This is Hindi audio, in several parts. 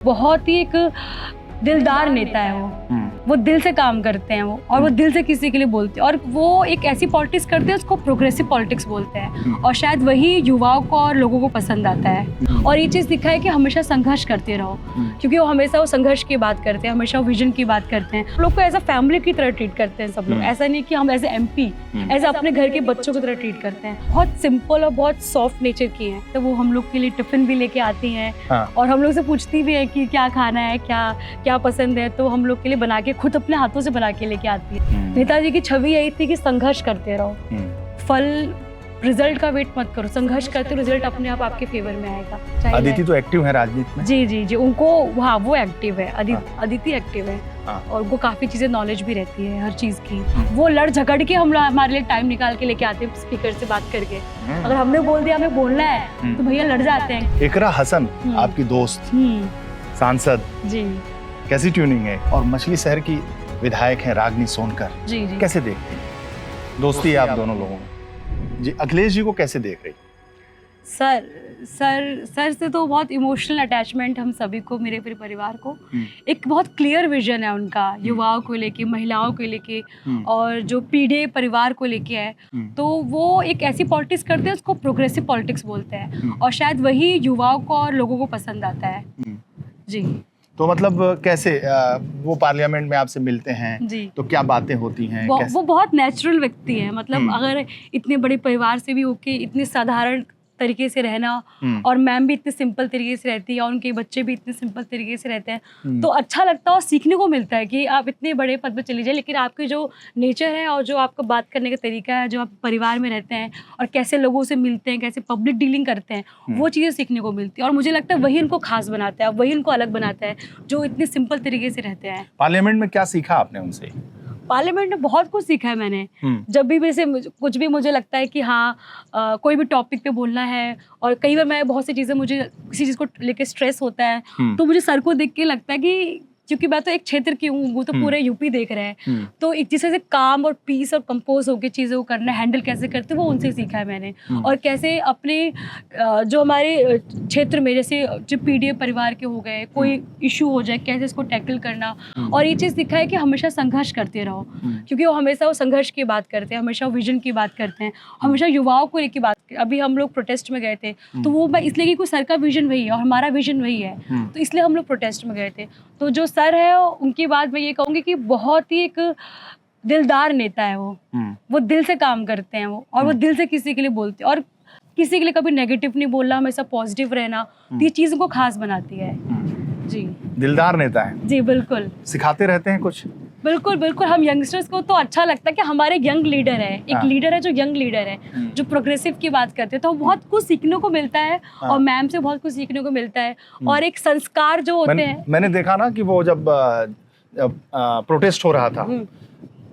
बहुत ही एक दिलदार नेता है वो दिल से काम करते हैं वो, और वो दिल से किसी के लिए बोलते हैं, और वो एक ऐसी पॉलिटिक्स करते हैं उसको प्रोग्रेसिव पॉलिटिक्स बोलते हैं, और शायद वही युवाओं को और लोगों को पसंद आता है। और ये चीज़ दिखा है कि हमेशा संघर्ष करते रहो, क्योंकि वो हमेशा वो संघर्ष की बात करते हैं, हमेशा वो विजन की बात करते हैं। लोग को एज अ फैमिली की तरह ट्रीट करते हैं सब लोग, ऐसा नहीं कि हम एज ए MP एज अपने घर के बच्चों की तरह ट्रीट करते हैं। बहुत सिंपल और बहुत सॉफ्ट नेचर की है, तो वो हम लोग के लिए टिफिन भी लेके आती हैं, और हम लोग से पूछती भी है कि क्या खाना है, क्या पसंद है, तो हम लोग के लिए बना के खुद अपने हाथों से बना के लेके आती है। नेताजी की छवि यही थी कि संघर्ष करते रहो, फल रिजल्ट का वेट मत करो, संघर्ष करते रिजल्ट अपने आप आपके फेवर में आएगा। अदिति तो एक्टिव है राजनीति में। जी उनको, हाँ वो एक्टिव है, अदिति एक्टिव है, और उनको काफी चीजें नॉलेज भी रहती है हर चीज की। वो लड़ झगड़ के हम हमारे लिए टाइम निकाल के लेके आते हैं, स्पीकर से बात करके। अगर हमने बोल दिया हमें बोलना है तो भैया लड़ जाते हैं। इकरा हसन आपकी दोस्त, सांसद जी, कैसी ट्यूनिंग है, और मछली शहर की विधायक हैं रागनी सोनकर, जी कैसे देखते हैं दोस्ती है आप दोनों लोगों में? जी अखिलेश जी को कैसे देख रही? सर से तो बहुत इमोशनल अटैचमेंट हम सभी को, मेरे पूरे परिवार को। एक बहुत क्लियर विजन है उनका युवाओं को लेके, महिलाओं को लेके, और जो पीढ़ी परिवार को लेके है। तो वो एक ऐसी पॉलिटिक्स करते हैं उसको प्रोग्रेसिव पॉलिटिक्स बोलते हैं, और शायद वही युवाओं को और लोगों को पसंद आता है। जी तो मतलब कैसे वो पार्लियामेंट में आपसे मिलते हैं जी, तो क्या बातें होती हैं? वो बहुत नेचुरल व्यक्ति है, मतलब अगर इतने बड़े परिवार से भी होके इतने साधारण तरीके से रहना, और मैम भी इतने सिंपल तरीके से रहती है, और उनके बच्चे भी इतने सिंपल तरीके से रहते हैं, तो अच्छा लगता है और सीखने को मिलता है कि आप इतने बड़े पद पर चली जाए, लेकिन आपके जो नेचर है और जो आपका बात करने का तरीका है, जो आप परिवार में रहते हैं और कैसे लोगों से मिलते हैं, कैसे पब्लिक डीलिंग करते हैं, वो चीज़ें सीखने को मिलती है। और मुझे लगता है वही उनको खास बनाता है, वही उनको अलग बनाता है, जो इतने सिंपल तरीके से रहते हैं। पार्लियामेंट में क्या सीखा आपने उनसे? पार्लियामेंट में बहुत कुछ सीखा है मैंने। जब भी वैसे कुछ भी मुझे लगता है कि हाँ कोई भी टॉपिक पे बोलना है, और कई बार मैं बहुत सी चीज़ें, मुझे किसी चीज़ को लेके स्ट्रेस होता है, तो मुझे सर को देख के लगता है कि क्योंकि मैं तो एक क्षेत्र की हूँ, वो तो पूरे यूपी देख रहे हैं, तो एक जिससे से काम और पीस और कंपोज होकर चीज़ों को करना, हैंडल कैसे करते वो उनसे सीखा है मैंने। और कैसे अपने जो हमारे क्षेत्र में, जैसे जो पीडीए परिवार के हो गए, कोई इशू हो जाए कैसे इसको टैकल करना, और ये चीज़ सीखा है कि हमेशा संघर्ष करते रहो, क्योंकि वो हमेशा वो संघर्ष की बात करते हैं, हमेशा विजन की बात करते हैं, हमेशा युवाओं को लेकर बात। अभी हम लोग प्रोटेस्ट में गए थे, तो वो मैं इसलिए कि सर का विजन वही है और हमारा विजन वही है, तो इसलिए हम लोग प्रोटेस्ट में गए थे। तो जो सर है उनकी बात मैं ये कहूँगी कि बहुत ही एक दिलदार नेता है वो दिल से काम करते हैं वो, और वो दिल से किसी के लिए बोलते हैं, और किसी के लिए कभी नेगेटिव नहीं बोलना, हमेशा पॉजिटिव रहना, तो ये चीज़ को खास बनाती है। जी दिलदार नेता है जी, बिल्कुल। सिखाते रहते हैं कुछ? बिल्कुल हम यंगस्टर्स को तो अच्छा लगता है कि हमारे यंग लीडर है, एक लीडर है जो यंग लीडर है, जो प्रोग्रेसिव की बात करते हैं, तो बहुत कुछ सीखने को मिलता है, और मैम से बहुत कुछ सीखने को मिलता है, और एक संस्कार जो होते हैं। मैंने देखा ना कि वो जब प्रोटेस्ट हो रहा था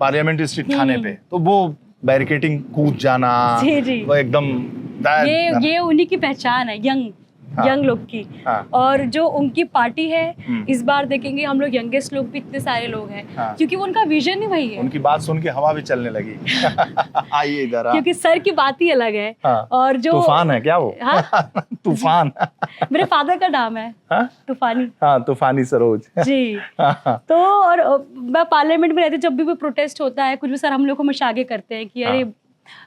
पार्लियामेंट स्ट्रीट थाने पे, तो वो बैरिकेडिंग कूद जाना, जी वो एकदम ये उन्हीं की पहचान है, यंग लोग की। और जो उनकी पार्टी है, इस बार देखेंगे हम लोग यंगेस्ट लोग भी इतने सारे लोग हैं, क्योंकि उनका विजन ही वही है। उनकी बात सुन के हवा भी चलने लगी। आइए इधर, क्योंकि सर की बात ही अलग है। और जो तूफान है क्या वो? तूफान मेरे फादर का नाम है तूफानी। तूफानी सरोज जी। तो और मैं पार्लियामेंट में रहती, जब भी प्रोटेस्ट होता है कुछ भी, सर हम लोग को हमेशा आगे करते हैं कि अरे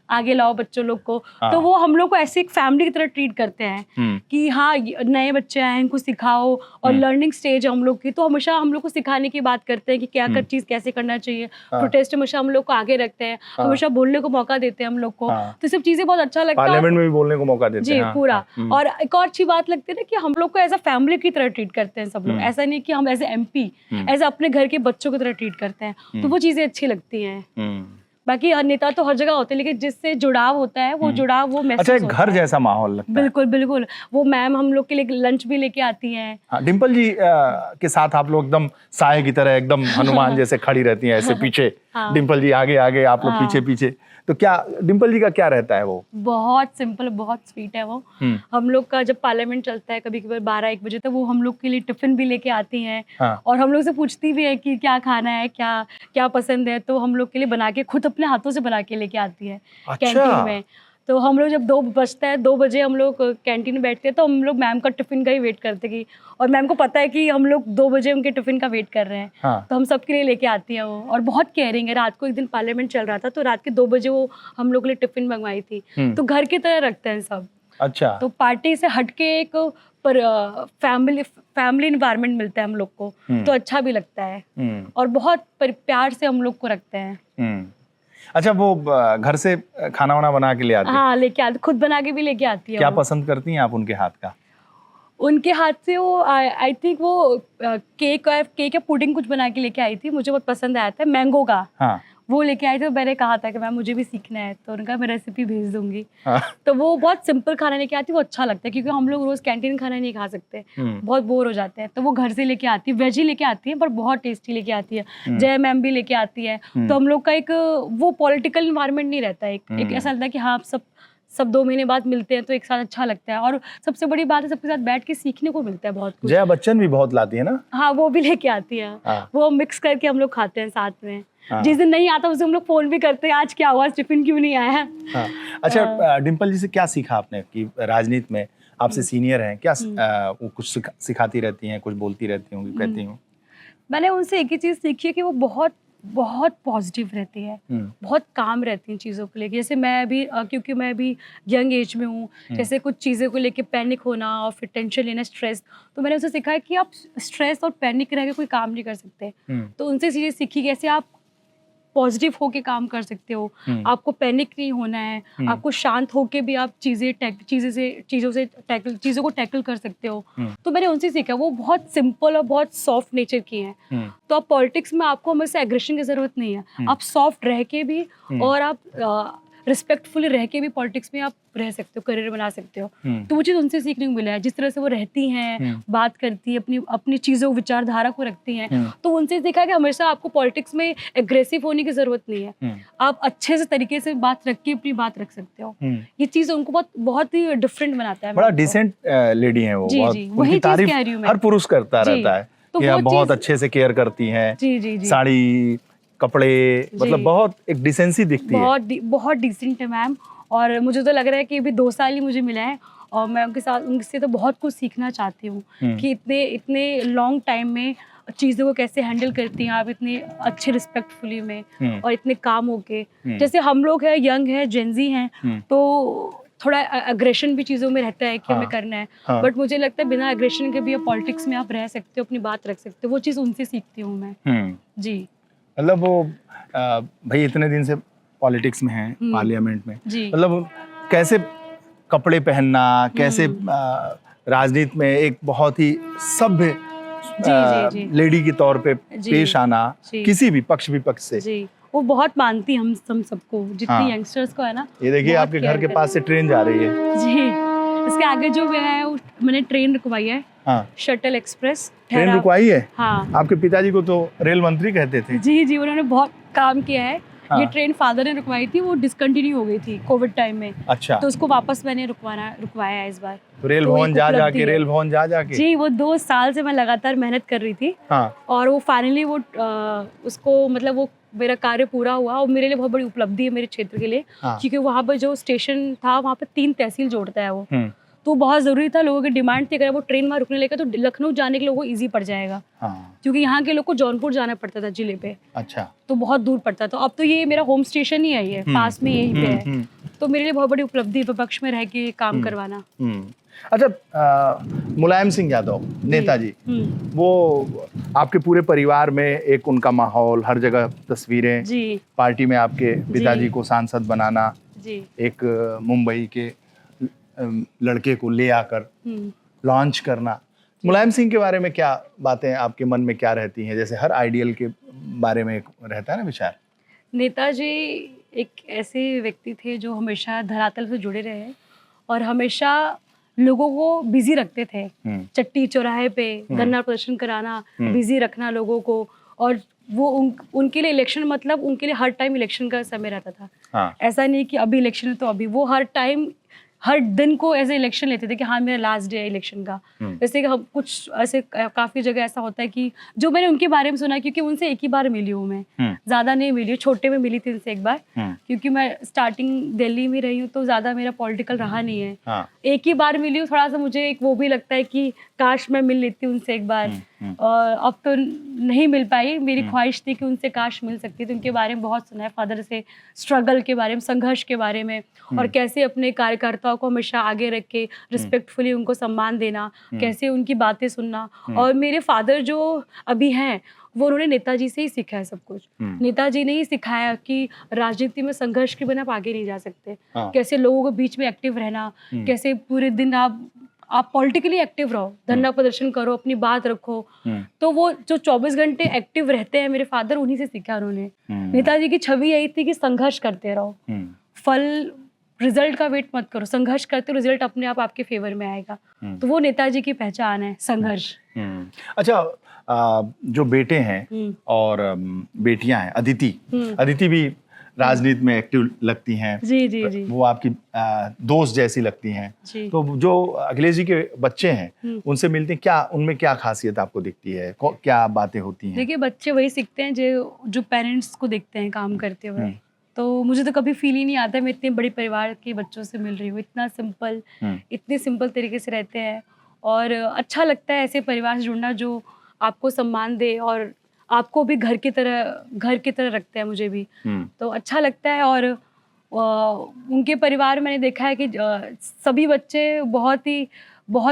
आगे लाओ बच्चों लोग को, तो वो हम लोग को ऐसे एक फैमिली की तरह ट्रीट करते हैं कि हाँ नए बच्चे आए हैं, इनको सिखाओ, और लर्निंग स्टेज है हम लोग की, तो हमेशा हम लोग को सिखाने की बात करते हैं कि क्या कर चीज़ कैसे करना चाहिए। प्रोटेस्ट हमेशा हम लोग को आगे रखते हैं, हमेशा बोलने को मौका देते हैं हम लोग को, तो सब चीज़ें बहुत अच्छा लगता है। पार्लियामेंट में भी बोलने को मौका देते हैं जी पूरा। और एक और अच्छी बात लगती है ना कि हम लोग को एज अ फैमिली की तरह ट्रीट करते हैं सब लोग, ऐसा नहीं कि हम एज ए MP एज अपने घर के बच्चों की तरह ट्रीट करते हैं, तो वो चीज़ें अच्छी लगती हैं। बाकी नेता तो हर जगह होते हैं, लेकिन जिससे जुड़ाव होता है वो जुड़ाव वो महसूस अच्छा, एक घर जैसा माहौल लगता है। बिल्कुल वो मैम हम लोग के लिए लंच भी लेके आती हैं। डिम्पल जी के साथ आप लोग एकदम साए की तरह, एकदम हनुमान जैसे खड़ी रहती हैं, ऐसे पीछे डिम्पल जी आगे आगे, आप लोग पीछे पीछे, तो क्या डिम्पल जी का क्या रहता है? वो बहुत सिंपल, बहुत स्वीट है वो। हम लोग का जब पार्लियामेंट चलता है कभी कभी 12-1 बजे तक, वो हम लोग के लिए टिफिन भी लेके आती हैं, और हम लोग से पूछती भी है कि क्या खाना है, क्या पसंद है, तो हम लोग के लिए बना के खुद अपने हाथों से बना के लेके आती है कैंटीन में। तो हम लोग जब 2 बजता है, 2 बजे हम लोग कैंटीन में बैठते हैं, तो हम लोग मैम का टिफ़िन का ही वेट करते कि, और मैम को पता है कि हम लोग 2 बजे उनके टिफ़िन का वेट कर रहे हैं। हाँ। तो हम सबके लिए लेके आती हैं वो, और बहुत केयरिंग है। रात को एक दिन पार्लियामेंट चल रहा था, तो रात के 2 बजे वो हम लोग के लिए टिफ़िन मंगवाई थी। तो घर की तरह रखते हैं सब। अच्छा। तो पार्टी से हटके एक पर फैमिली इन्वायरमेंट मिलता है हम लोग को, तो अच्छा भी लगता है, और बहुत प्यार से हम लोग को रखते हैं। अच्छा, वो घर से खाना वाना बना के ले आती है? हाँ, लेके आती, खुद बना के भी लेके आती है। क्या पसंद करती हैं आप उनके हाथ का? उनके हाथ से वो आई थिंक वो केक या पुडिंग कुछ बना के लेके आई थी, मुझे बहुत पसंद आया था, मैंगो का। हाँ। वो लेके आई थी, तो मैंने कहा था कि मैम मुझे भी सीखना है, तो उनका मैं रेसिपी भेज दूंगी। हाँ। तो वो बहुत सिंपल खाना लेके आती है, वो अच्छा लगता है, क्योंकि हम लोग रोज कैंटीन खाना नहीं खा सकते, बहुत बोर हो जाते हैं। तो वो घर से लेके आती है, वेज ही लेके आती है, पर बहुत टेस्टी लेके आती है। जय मैम भी लेके आती है, तो हम लोग का एक वो पॉलिटिकल इन्वायरमेंट नहीं रहता है, एक ऐसा लगता है कि हाँ सब 2 महीने बाद मिलते हैं, तो एक साथ अच्छा लगता है, और सबसे बड़ी बात है सबके साथ बैठ के सीखने को मिलता है बहुत कुछ। जया बच्चन भी बहुत लाती है ना? हाँ, वो भी लेके आती है। हाँ। वो मिक्स करके हम लोग खाते हैं साथ में। हाँ। जिस दिन नहीं आता उस दिन हम लोग फोन भी करते हैं, आज क्या हुआ, टिफिन क्यों नहीं आया। हाँ। अच्छा, डिम्पल जी से क्या सीखा आपने कि राजनीति में आपसे सीनियर हैं, क्या वो कुछ सिखाती रहती हैं, कुछ बोलती रहती होंगी, कहती हूँ? मैंने उनसे एक ही चीज़ सीखी है कि वो बहुत बहुत पॉजिटिव रहती है, बहुत काम रहती हैं चीज़ों को लेके। जैसे मैं अभी क्योंकि मैं अभी यंग एज में हूँ, जैसे कुछ चीज़ों को लेके पैनिक होना और फिर टेंशन लेना, स्ट्रेस, तो मैंने उनसे सीखा है कि आप स्ट्रेस और पैनिक रह के कोई काम नहीं कर सकते। तो उनसे चीज़ें सीखी, कैसे आप पॉजिटिव होके काम कर सकते हो, आपको पैनिक नहीं होना है, आपको शांत होके भी आप चीज़ों को टैकल कर सकते हो। तो मैंने उनसे सीखा, वो बहुत सिंपल और बहुत सॉफ्ट नेचर की हैं। तो आप पॉलिटिक्स में आपको हमेशा एग्रेशन की जरूरत नहीं है, आप सॉफ्ट रह के भी और आप रिस्पेक्टफुली रह के भी पॉलिटिक्स में आप रह सकते हो, करियर बना सकते हो। तो वो चीज़ उनसे सीखने को मिला है, जिस तरह से वो रहती हैं, बात करती है, अपनी चीज़ों विचारधारा को रखती हैं। तो उनसे देखा कि हमेशा आपको पॉलिटिक्स में एग्रेसिव होने की जरूरत नहीं है, आप अच्छे से तरीके से बात रख के अपनी बात रख सकते हो। ये चीज़ उनको बहुत ही डिफरेंट बनाता है। बड़ा डिसेंट लेडी है वो। जी, वही चीज़ कह रही हूँ मैं। हर पुरुष करता रहता है कि आप बहुत अच्छे से केयर करती हैं, साड़ी कपड़े, मतलब बहुत एक डिसेंसी दिखती है। बहुत डिसेंट है मैम, और मुझे तो लग रहा है कि अभी 2 साल ही मुझे मिला है, और मैं उनसे तो बहुत कुछ सीखना चाहती हूँ कि इतने लॉन्ग टाइम में चीज़ों को कैसे हैंडल करती हैं आप, इतने अच्छे रिस्पेक्टफुली में, और इतने काम होके। जैसे हम लोग हैं, यंग हैं, जेनजी हैं, तो थोड़ा अग्रेशन भी चीज़ों में रहता है कि हमें करना है, बट मुझे लगता है बिना अग्रेशन के भी आप पॉलिटिक्स में आप रह सकते हो, अपनी बात रख सकते हो। वो चीज़ उनसे सीखती हूँ मैं। जी, मतलब वो भाई इतने दिन से पॉलिटिक्स में हैं, पार्लियामेंट में, मतलब कैसे कपड़े पहनना, कैसे राजनीति में एक बहुत ही सभ्य लेडी के तौर पे पेश आना, किसी भी पक्ष विपक्ष से। जी, वो बहुत मानती हम सबको, जितनी यंगस्टर्स को है ना। ये देखिए आपके घर के पास से ट्रेन जा रही है। जी, इसके आगे जो है मैंने ट्रेन रुकवाई है। हाँ। शटल एक्सप्रेस ट्रेन रुकवाई है। हाँ। आपके पिताजी को तो रेल मंत्री कहते थे। जी, उन्होंने बहुत काम किया है। हाँ। ये ट्रेन फादर ने रुकवाई थी, वो डिसकंटिन्यू हो गई थी कोविड टाइम में। अच्छा। तो उसको वापस मैंने रुकवाया है इस बार। तो रेल भवन जा जाके। जी, वो 2 साल से मैं लगातार मेहनत कर रही थी। हाँ। और वो फाइनली वो उसको मतलब वो मेरा कार्य पूरा हुआ, और मेरे लिए बहुत बड़ी उपलब्धि है मेरे क्षेत्र के लिए। हाँ। क्योंकि वहाँ पर जो स्टेशन था, वहाँ पे 3 तहसील जोड़ता है वो, तो बहुत ज़रूरी था, लोगों की डिमांड थी, अगर वो ट्रेन वहाँ रुकने लगा तो लखनऊ जाने के लोगों को ईजी पड़ जाएगा। हाँ। क्योंकि यहाँ के लोग को जौनपुर जाना पड़ता था जिले पे। अच्छा। तो बहुत दूर पड़ता, तो अब तो ये मेरा होम स्टेशन ही है, ये पास में यहीं पे है। तो मेरे लिए बहुत बड़ी उपलब्धि विपक्ष में रह के काम करवाना। अच्छा, मुलायम सिंह यादव नेताजी, वो आपके पूरे परिवार में एक उनका माहौल, हर जगह तस्वीरें, पार्टी में आपके पिताजी को सांसद बनाना, एक मुंबई के लड़के को ले आकर लॉन्च करना। मुलायम सिंह के बारे में क्या बातें आपके मन में क्या रहती हैं? जैसे हर आइडियल के बारे में रहता है ना विचार। नेताजी एक ऐसे व्यक्ति थे जो हमेशा धरातल से जुड़े रहे, और हमेशा लोगों को बिजी रखते थे। चट्टी चौराहे पे धरना प्रदर्शन कराना, बिजी रखना लोगों को, और वो उनके लिए इलेक्शन मतलब उनके लिए हर टाइम इलेक्शन का समय रहता था। हाँ। ऐसा नहीं कि अभी इलेक्शन है तो अभी, वो हर टाइम हर दिन को ऐसे इलेक्शन लेते थे कि हाँ मेरा लास्ट डे है इलेक्शन का। जैसे कि हम कुछ ऐसे काफ़ी जगह ऐसा होता है कि जो मैंने उनके बारे में सुना, क्योंकि उनसे एक ही बार मिली हूँ मैं, ज़्यादा नहीं मिली हूँ, छोटे में मिली थी उनसे एक बार, क्योंकि मैं स्टार्टिंग दिल्ली में रही हूँ तो ज़्यादा मेरा पॉलिटिकल रहा नहीं है। हाँ। एक ही बार मिली हूँ, थोड़ा सा मुझे एक वो भी लगता है कि काश मैं मिल लेती उनसे एक बार, और अब तो नहीं मिल पाई। मेरी ख्वाहिश थी कि उनसे काश मिल सकती थी। उनके बारे में बहुत सुना है, फादर से स्ट्रगल के बारे में, संघर्ष के बारे में, और कैसे अपने कार्यकर्ताओं को हमेशा आगे रख के रिस्पेक्टफुली उनको सम्मान देना, कैसे उनकी बातें सुनना। और मेरे फादर जो अभी हैं वो उन्होंने नेताजी से ही सीखा है सब कुछ। नेताजी ने ही सिखाया कि राजनीति में संघर्ष के बिना आप आगे नहीं जा सकते। कैसे लोगों के बीच में एक्टिव रहना, कैसे पूरे दिन आप पॉलिटिकली एक्टिव रहो, धरना प्रदर्शन करो, अपनी बात रखो। तो वो जो 24 घंटे एक्टिव रहते हैं मेरे फादर, उन्हीं से सीखा उन्होंने। नेताजी की छवि यही थी कि संघर्ष करते रहो, फल रिजल्ट का वेट मत करो, संघर्ष करते रिजल्ट अपने आप आपके फेवर में आएगा। तो वो नेताजी की पहचान है, संघर्ष। अच्छा, जो बेटे हैं और बेटियां हैं, अदिति भी राजनीति में एक्टिव लगती हैं। जी। वो आपकी दोस्त जैसी लगती हैं। तो जो अखिलेश जी के बच्चे हैं उनसे मिलते हैं, क्या उनमें क्या खासियत आपको दिखती है, क्या बातें होती हैं? देखिए, बच्चे वही सीखते हैं जो पेरेंट्स को देखते हैं काम करते हुए। तो मुझे तो कभी फील ही नहीं आता मैं इतने बड़े परिवार के बच्चों से मिल रही हूँ। इतने सिंपल तरीके से रहते हैं, और अच्छा लगता है ऐसे परिवार से जुड़ना जो आपको सम्मान दे और आपको भी घर की तरह रखते हैं, मुझे भी तो अच्छा लगता है। और उनके परिवार में मैंने देखा है कि सभी बच्चे बहुत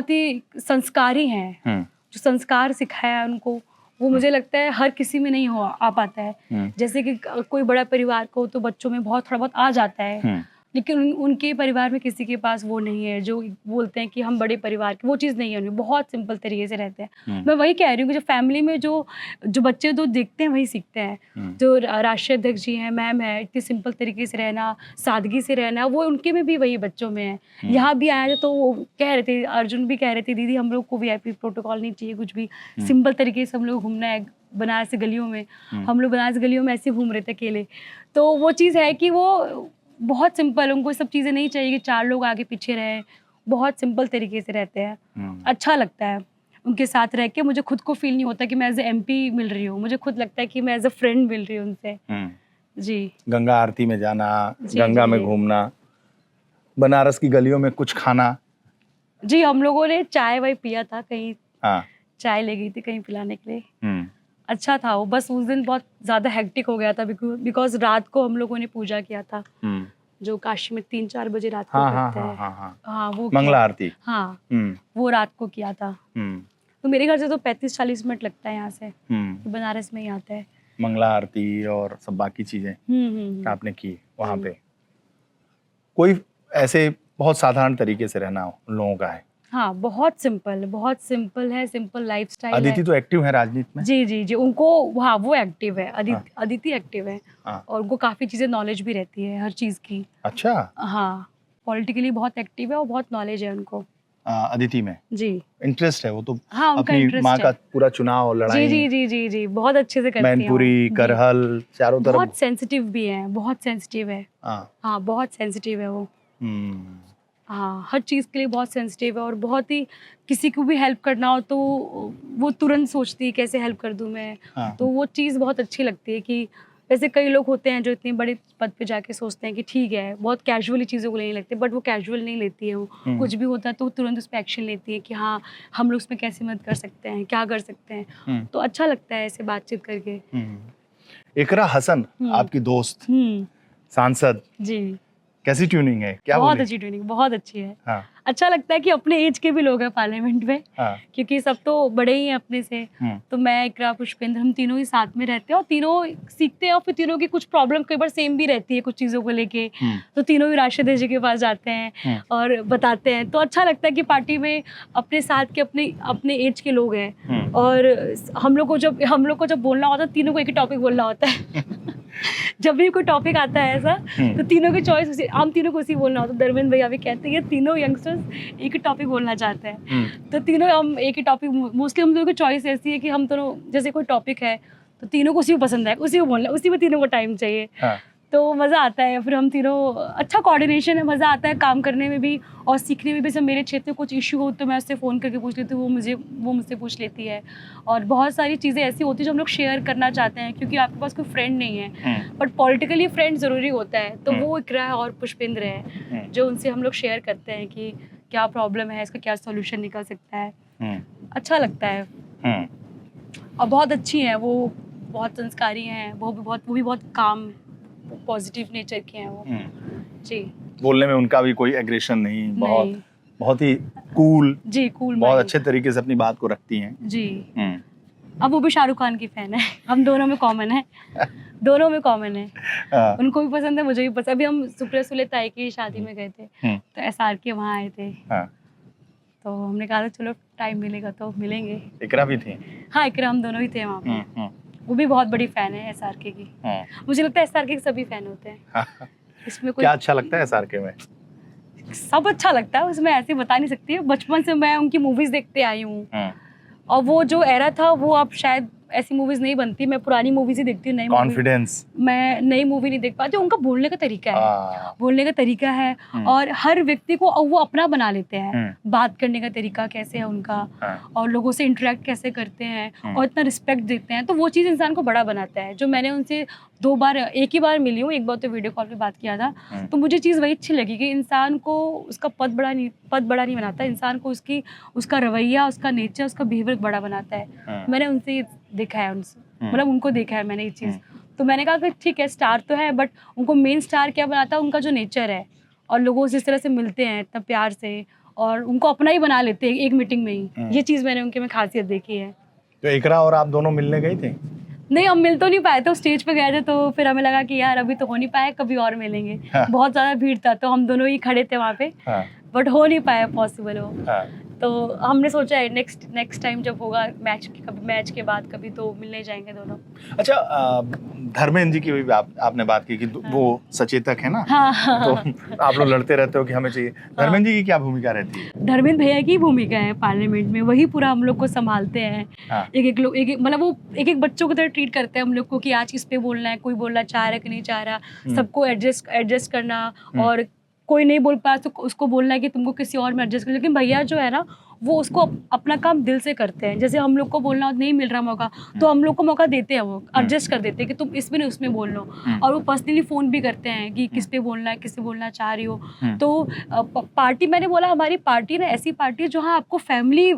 ही संस्कारी हैं। जो संस्कार सिखाया उनको, वो मुझे लगता है हर किसी में नहीं आ पाता है। जैसे कि कोई बड़ा परिवार को तो बच्चों में थोड़ा बहुत आ जाता है, लेकिन उनके परिवार में किसी के पास वो नहीं है, जो बोलते हैं कि हम बड़े परिवार के, वो चीज़ नहीं है उनमें, बहुत सिंपल तरीके से रहते हैं। मैं वही कह रही हूँ कि जो फैमिली में जो बच्चे तो देखते हैं वही सीखते हैं। जो राष्ट्रीय अध्यक्ष जी हैं, मैम है, इतने सिंपल तरीके से रहना, सादगी से रहना, वो उनके में भी वही बच्चों में है। यहाँ भी आया तो वो कह रहे थे, अर्जुन भी कह रहे थे, दीदी हम लोग को VIP प्रोटोकॉल नहीं चाहिए, कुछ भी सिंपल तरीके से हम लोग घूमना है बनारस गलियों में। हम लोग बनारस गलियों में ऐसे घूम रहे थे अकेले। तो वो चीज़ है कि वो बहुत सिंपल, उनको सब चीज़ें नहीं चाहिए कि 4 लोग आगे पीछे रहें, बहुत सिंपल तरीके से रहते हैं। अच्छा लगता है उनके साथ रह के। मुझे खुद को फील नहीं होता कि मैं एज ए MP मिल रही हूँ, मुझे खुद लगता है कि मैं एज अ फ्रेंड मिल रही हूँ उनसे। जी। गंगा आरती में जाना, गंगा में घूमना, बनारस की गलियों में कुछ खाना। जी, हम लोगों ने चाय वाय पिया था कहीं। चाय ले गई थी कहीं पिलाने के लिए। अच्छा था वो, बस उस दिन बहुत ज़्यादा हेक्टिक हो गया था बिकॉज रात को हम लोगों ने पूजा किया था, जो काशी में 3-4 बजे रात को करते हैं। हाँ, वो मंगला आरती। हाँ, वो रात को किया था। तो मेरे घर से तो 35-40 मिनट लगता है यहाँ से, तो बनारस में ही आता है। मंगला आरती और सब बाकी चीजें आपने की वहाँ पे। कोई ऐसे बहुत साधारण तरीके से रहना उन लोगों का है? हाँ, बहुत सिंपल है, सिंपल लाइफस्टाइल है। अदिति तो एक्टिव है राजनीति में। जी, उनको, हाँ, वो एक्टिव है। अदिति एक्टिव है। और उनको काफी चीजें नॉलेज भी रहती है हर चीज की। अच्छा। हाँ, पॉलिटिकली बहुत एक्टिव है और बहुत नॉलेज है उनको। अदिति में जी इंटरेस्ट है वो तो। हाँ, अपनी माँ का पूरा चुनाव लड़ाई। जी, बहुत अच्छे से करती है। मैनपुरी, करहल, चारों तरफ। बहुत सेंसिटिव भी है, बहुत सेंसिटिव है। हाँ, बहुत सेंसिटिव है वो। हाँ, हर चीज़ के लिए बहुत सेंसिटिव है, और बहुत ही किसी को भी हेल्प करना हो तो वो तुरंत सोचती है कैसे हेल्प कर दूँ मैं। तो वो चीज़ बहुत अच्छी लगती है कि वैसे कई लोग होते हैं जो इतने बड़े पद पे जाके सोचते हैं कि ठीक है, बहुत कैजुअली चीज़ों को लेने लगते हैं, बट वो कैजुअल नहीं लेती है। वो कुछ भी होता है तो तुरंत उस पर एक्शन लेती है कि हाँ, हम लोग उसमें कैसे मदद कर सकते हैं, क्या कर सकते हैं। तो अच्छा लगता है ऐसे बातचीत करके। इकरा हसन आपकी दोस्त, सांसद जी, कैसी ट्यूनिंग है? क्या बहुत अच्छी ट्यूनिंग, बहुत अच्छी है। हाँ। अच्छा लगता है कि अपने एज के भी लोग हैं पार्लियामेंट में। हाँ। क्योंकि सब तो बड़े ही हैं अपने से। तो मैं, इकरा, पुष्पेंद्र, हम तीनों ही साथ में रहते हैं और तीनों सीखते हैं, और फिर तीनों की कुछ प्रॉब्लम कई बार सेम भी रहती है कुछ चीज़ों को लेके। तो तीनों ही राष्ट्रीय अध्यक्ष जी के पास जाते हैं और बताते हैं। तो अच्छा लगता है कि पार्टी में अपने साथ के अपने एज के लोग हैं। और हम लोग को जब बोलना होता है, तीनों को एक ही टॉपिक बोलना होता है। जब भी कोई टॉपिक आता है ऐसा, तो तीनों की चॉइस, हम तीनों को उसी बोलना होता है। धर्मेंद्र भैया भी कहते हैं ये तीनों यंगस्टर्स एक ही टॉपिक बोलना चाहते हैं। तो तीनों हम एक ही टॉपिक, मोस्टली हम दोनों की चॉइस ऐसी है कि हम दोनों, जैसे कोई टॉपिक है तो तीनों को उसी को पसंद है, उसी को बोलना, उसी में तीनों को टाइम चाहिए। तो मज़ा आता है। फिर हम तीनों अच्छा कोऑर्डिनेशन है, मज़ा आता है काम करने में भी और सीखने में भी। जब मेरे क्षेत्र में कुछ इशू हो तो मैं उससे फ़ोन करके पूछ लेती हूँ, वो मुझसे पूछ लेती है। और बहुत सारी चीज़ें ऐसी होती हैं जो हम लोग शेयर करना चाहते हैं, क्योंकि आपके पास कोई फ्रेंड नहीं है, बट पॉलिटिकली फ्रेंड ज़रूरी होता है। तो वो इकरा है और पुष्पेंद्र है जो उनसे हम लोग शेयर करते हैं कि क्या प्रॉब्लम है, इसका क्या सोल्यूशन निकल सकता है। अच्छा लगता है। और बहुत अच्छी हैं वो, बहुत संस्कारी हैं वो भी बहुत काम पॉजिटिव नेचर के हैं वो। जी, बोलने में उनका भी कोई एग्रेशन नहीं, बहुत ही कूल बहुत अच्छे तरीके से अपनी बात को रखती हैं जी। अब वो भी शाहरुख खान की फैन है, हम दोनों में कॉमन है। दोनों में कॉमन है, उनको भी पसंद है, मुझे भी पसंद। अभी हम सुप्रिया सुले ताई की शादी में गए थे तो SRK वहाँ आए थे, तो हमने कहा था चलो टाइम मिलेगा तो मिलेंगे। इकरा भी थी? हाँ, इकरा, हम दोनों ही थे वहाँ पे। वो भी बहुत बड़ी फैन है SRK की। मुझे लगता है SRK के सभी फैन होते हैं। इसमें कोई क्या अच्छा लगता है SRK में? सब अच्छा लगता है उसमें, ऐसे बता नहीं सकती। बचपन से मैं उनकी मूवीज देखते आई हूँ और वो जो एरा था वो अब शायद ऐसी मूवीज नहीं बनती। मैं पुरानी मूवीज ही देखती हूँ, नई कॉन्फिडेंस मैं नई मूवी नहीं देख पाती। उनका बोलने का तरीका है, बोलने का तरीका है और हर व्यक्ति को वो अपना बना लेते हैं। बात करने का तरीका कैसे है उनका और लोगों से इंटरेक्ट कैसे करते हैं और इतना रिस्पेक्ट देते हैं, तो वो चीज़ इंसान को बड़ा बनाता है। जो मैंने उनसे 2 बार, एक ही बार मिली हूँ, एक बार तो वीडियो कॉल पे बात किया था, तो मुझे चीज़ वही अच्छी लगी कि इंसान को उसका पद बड़ा नहीं बनाता, इंसान को उसका रवैया, उसका नेचर, उसका बिहेवियर बड़ा बनाता है। मैंने उनसे देखा है, मतलब उनको देखा है मैंने ये चीज़। तो मैंने कहा कि ठीक है स्टार तो है, बट उनको मेन स्टार क्या बनाता है, उनका जो नेचर है और लोगों से इस तरह से मिलते हैं इतना प्यार से और उनको अपना ही बना लेते हैं एक मीटिंग में ही। ये चीज़ मैंने उनके में खासियत देखी है। तो इकरा और आप दोनों मिलने गई थी? नहीं, हम मिल तो नहीं पाए थे, स्टेज पे गए थे तो फिर हमें लगा कि यार अभी तो हो नहीं पाया, कभी और मिलेंगे। बहुत ज़्यादा भीड़ था तो हम दोनों ही खड़े थे वहाँ पे, बट हो नहीं पाया पॉसिबल हो। तो हमने सोचा है नेक्स्ट टाइम जब होगा मैच के बाद कभी तो मिलने जाएंगे दोनों। अच्छा, धर्मेंद्र जी की भी आपने बात की कि वो सचेतक है ना। तो आप लोग लड़ते रहते हो कि हमें चाहिए। धर्मेंद्र जी की क्या भूमिका रहती है? धर्मेंद्र भैया की भूमिका है पार्लियामेंट में, वही पूरा हम लोग को संभालते हैं। मतलब वो एक बच्चों की तरह ट्रीट करते हैं हम लोग को कि आज किस पे बोलना है, कोई बोलना चाह रहा है कि नहीं चाह रहा, सबको एडजस्ट करना और कोई नहीं बोल पाया तो उसको बोलना है कि तुमको किसी और में एडजस्ट कर। लेकिन भैया जो है ना वो उसको अपना काम दिल से करते हैं। जैसे हम लोग को बोलना नहीं मिल रहा मौका तो हम लोग को मौका देते हैं, वो एडजस्ट कर देते हैं कि तुम इसमें नहीं उसमें बोल लो। और वो पर्सनली फ़ोन भी करते हैं कि किस पे बोलना है, किस पे बोलना चाह रही हो। तो पार्टी, मैंने बोला हमारी पार्टी ना ऐसी पार्टी है जहाँ आपको फैमिली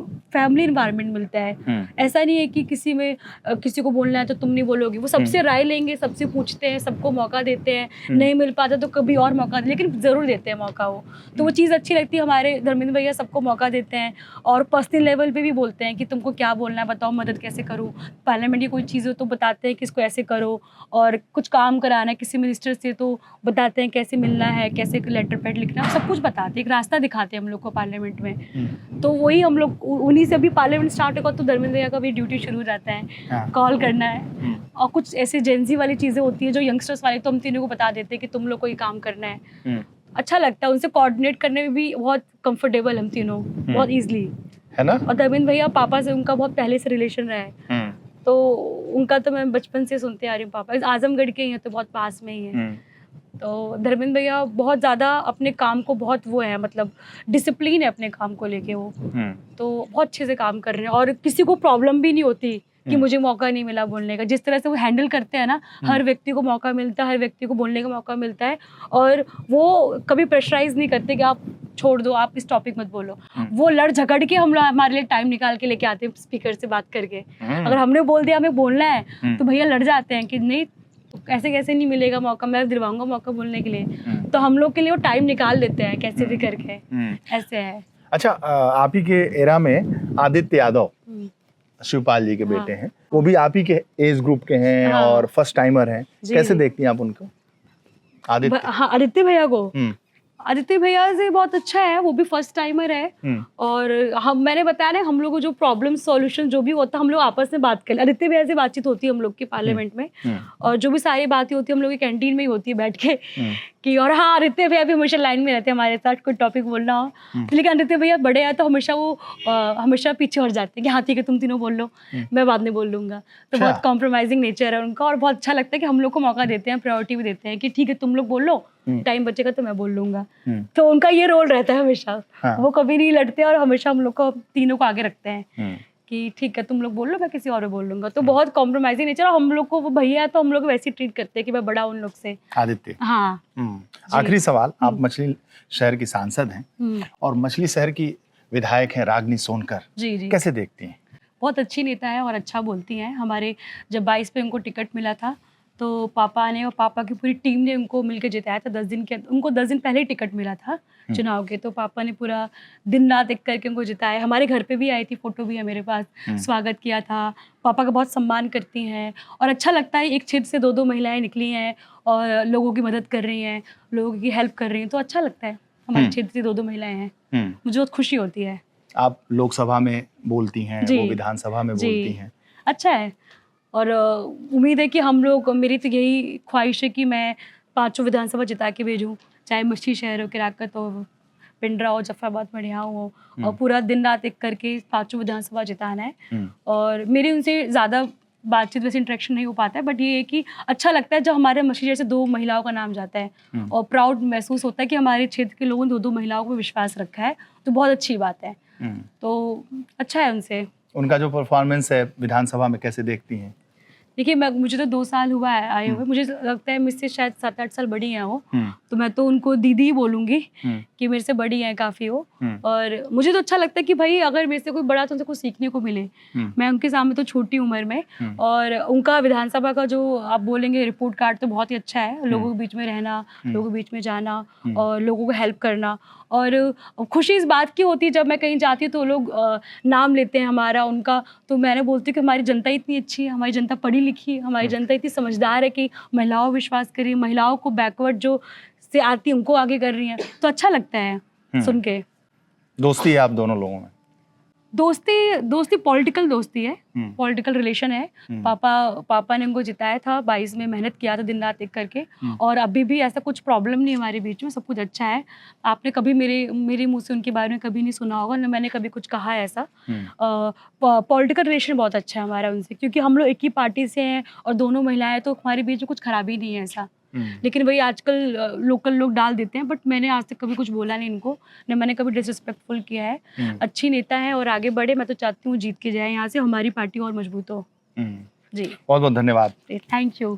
इन्वायरमेंट मिलता है। ऐसा नहीं है कि किसी को बोलना है तो तुम नहीं बोलोगे, वो सबसे राय लेंगे, सबसे पूछते हैं, सबको मौका देते हैं। नहीं मिल पाता तो कभी और मौका, लेकिन ज़रूर देते हैं मौका वो। तो वो चीज़ अच्छी लगती है। हमारे धर्मेंद्र भैया सबको मौका देते हैं और पर्सनल लेवल पे भी बोलते हैं कि तुमको क्या बोलना है, बताओ मदद कैसे करूँ। पार्लियामेंट की कोई चीज़ हो तो बताते हैं कि इसको ऐसे करो, और कुछ काम कराना है किसी मिनिस्टर से तो बताते हैं कैसे मिलना है, कैसे लेटर पैड लिखना, सब कुछ बताते हैं, एक रास्ता दिखाते हैं हम लोग को पार्लियामेंट में। तो वही हम लोग उन्हीं से, अभी पार्लियामेंट स्टार्ट होगा तो धर्मेंद्र भैया का भी ड्यूटी शुरू हो जाता है, कॉल करना है। और कुछ ऐसे जेंजी वाली चीज़ें होती है जो यंगस्टर्स वाली, तो हम तीनों को बता देते हैं कि तुम लोग को ये काम करना है। अच्छा लगता है उनसे कोऑर्डिनेट करने में भी, बहुत कंफर्टेबल हम तीनों, बहुत ईजिली है ना। और धर्मेंद्र भैया पापा से उनका बहुत पहले से रिलेशन रहा है, तो उनका तो मैं बचपन से सुनते आ रही हूँ। पापा आजमगढ़ के ही हैं तो बहुत पास में ही है। तो धर्मेंद्र भैया बहुत ज़्यादा अपने काम को बहुत वो है, मतलब डिसिप्लिन है अपने काम को लेके वो। तो बहुत अच्छे से काम कर रहे हैं और किसी को प्रॉब्लम भी नहीं होती कि मुझे मौका नहीं मिला बोलने का। जिस तरह से वो हैंडल करते हैं ना, हर व्यक्ति को मौका मिलता है, हर व्यक्ति को बोलने का मौका मिलता है और वो कभी प्रेशराइज नहीं करते कि आप छोड़ दो, आप इस टॉपिक मत बोलो। वो लड़ झगड़ के हम लोग हमारे लिए टाइम निकाल के लेके आते हैं स्पीकर से बात करके। अगर हमने बोल दिया हमें बोलना है तो भैया लड़ जाते हैं कि नहीं ऐसे कैसे नहीं मिलेगा मौका, मैं दिलवाऊंगा मौका बोलने के लिए। तो हम लोग के लिए वो टाइम निकाल देते हैं कैसे भी करके, ऐसे है। अच्छा, आप ही के एरा में आदित्य यादव शिवपाल जी के बेटे हैं, वो भी आप ही के एज ग्रुप के हैं और फर्स्ट टाइमर हैं। कैसे देखती हैं आप उनको? आदित्य भैया को आदित्य भैया से बहुत अच्छा है, वो भी फर्स्ट टाइमर है। और मैंने बताया ना, हम लोग को जो प्रॉब्लम सॉल्यूशन जो भी होता है हम लोग आपस में बात कर, आदित्य भैया से बातचीत होती है हम लोग की पार्लियामेंट में, और जो भी सारी बातें होती है हम लोग की कैंटीन में ही होती है बैठ के कि। और हाँ, आदित्य भैया भी हमेशा लाइन में रहते हैं हमारे साथ, कोई टॉपिक बोलना हो, लेकिन आदित्य भैया बड़े हैं तो हमेशा वो हमेशा पीछे हट जाते हैं कि हाँ ठीक है तुम तीनों बोल लो, मैं बाद में बोल लूंगा। तो बहुत कॉम्प्रोमाइजिंग नेचर है उनका, और बहुत अच्छा लगता है कि हम लोग को मौका देते हैं, प्रायोरिटी भी देते हैं कि ठीक है तुम लोग बोल लो, टाइम बचेगा तो मैं बोल लूंगा। तो उनका ये रोल रहता है हमेशा। वो कभी नहीं लड़ते और हमेशा हम लोग को तीनों को आगे रखते हैं कि ठीक है तुम लोग बोल लो, मैं किसी और को बोल लूंगा। तो बहुत कॉम्प्रोमाइजिंग नेचर, और हम लोग को वो भैया है तो हम लोग वैसे ही ट्रीट करते हैं कि मैं बड़ा उन लोग से। आदित्य, हाँ। आखिरी सवाल, आप मछली शहर की सांसद हैं और मछली शहर की विधायक हैं रागनी सोनकर, जी, कैसे देखती हैं? बहुत अच्छी नेता है और अच्छा बोलती हैं। हमारे जब 22 पे उनको टिकट मिला था तो पापा ने और पापा की पूरी टीम ने उनको मिलकर जिताया था। 10 दिन के, उनको 10 दिन पहले ही टिकट मिला था चुनाव के, तो पापा ने पूरा दिन रात एक करके उनको जिताया। हमारे घर पे भी आई थी, फोटो भी है मेरे पास, स्वागत किया था। पापा का बहुत सम्मान करती हैं और अच्छा लगता है, एक क्षेत्र से 2 महिलाएं निकली हैं और लोगों की मदद कर रही हैं, लोगों की हेल्प कर रही हैं, तो अच्छा लगता है। हमारे क्षेत्र से 2 महिलाएं हैं, मुझे बहुत खुशी होती है। आप लोकसभा में बोलती हैं, वो विधानसभा में बोलती हैं, अच्छा है। और उम्मीद है कि हम लोग, मेरी तो यही ख्वाहिश है कि मैं 5 विधानसभा जिता के भेजूँ, चाहे मछली शहर हो, किराकत हो, पिंडरा हो, जफराबाद, मढ़ियाऊ हो, और पूरा दिन रात एक करके 5 विधानसभा जिताना है। और मेरे उनसे ज़्यादा बातचीत वैसे इंटरेक्शन नहीं हो पाता है, बट ये है कि अच्छा लगता है जब हमारे मछली शहर से 2 महिलाओं का नाम जाता है और प्राउड महसूस होता है कि हमारे क्षेत्र के लोगों ने 2 महिलाओं को विश्वास रखा है, तो बहुत अच्छी बात है। तो अच्छा है उनसे। उनका जो परफॉर्मेंस है विधानसभा में कैसे देखती हैं? देखिए, मुझे तो 2 साल हुआ है आए हुए, मुझे लगता है मुझसे शायद 7-8 साल बड़ी हैं वो, तो मैं तो उनको दीदी ही बोलूँगी कि मेरे से बड़ी हैं काफ़ी वो। और मुझे तो अच्छा लगता है कि भाई अगर मेरे से कोई बड़ा तो उनसे कुछ सीखने को मिले। मैं उनके सामने तो छोटी उम्र में, और उनका विधानसभा का जो आप बोलेंगे रिपोर्ट कार्ड तो बहुत ही अच्छा है। लोगों के बीच में रहना, लोगों के बीच में जाना और लोगों को हेल्प करना। और खुशी इस बात की होती है जब मैं कहीं जाती हूँ तो लोग नाम लेते हैं हमारा, उनका, तो मैंने बोलती हूँ कि हमारी जनता इतनी अच्छी है, हमारी जनता पढ़ी लिखी है, हमारी जनता इतनी समझदार है कि महिलाओं विश्वास करी, महिलाओं को बैकवर्ड जो से आती है उनको आगे कर रही हैं, तो अच्छा लगता है सुन के। दोस्ती है आप दोनों लोगों में? दोस्ती पॉलिटिकल दोस्ती है, पॉलिटिकल रिलेशन है। पापा ने उनको जिताया था, 22 में मेहनत किया था दिन रात एक करके, और अभी भी ऐसा कुछ प्रॉब्लम नहीं हमारे बीच में, सब कुछ अच्छा है। आपने कभी मेरे मुंह से उनके बारे में कभी नहीं सुना होगा, ना मैंने कभी कुछ कहा है ऐसा। पॉलिटिकल रिलेशन बहुत अच्छा है हमारा उनसे, क्योंकि हम लोग एक ही पार्टी से हैं और दोनों महिलाएं, तो हमारे बीच में कुछ खराबी नहीं है ऐसा। लेकिन वही आजकल लोकल लोग डाल देते हैं, बट मैंने आज तक कभी कुछ बोला नहीं इनको, न मैंने कभी डिसरिस्पेक्टफुल किया है। अच्छी नेता है और आगे बढ़े, मैं तो चाहती हूँ जीत के जाए यहाँ से, हमारी पार्टी और मजबूत हो। जी, बहुत बहुत धन्यवाद। Thank you.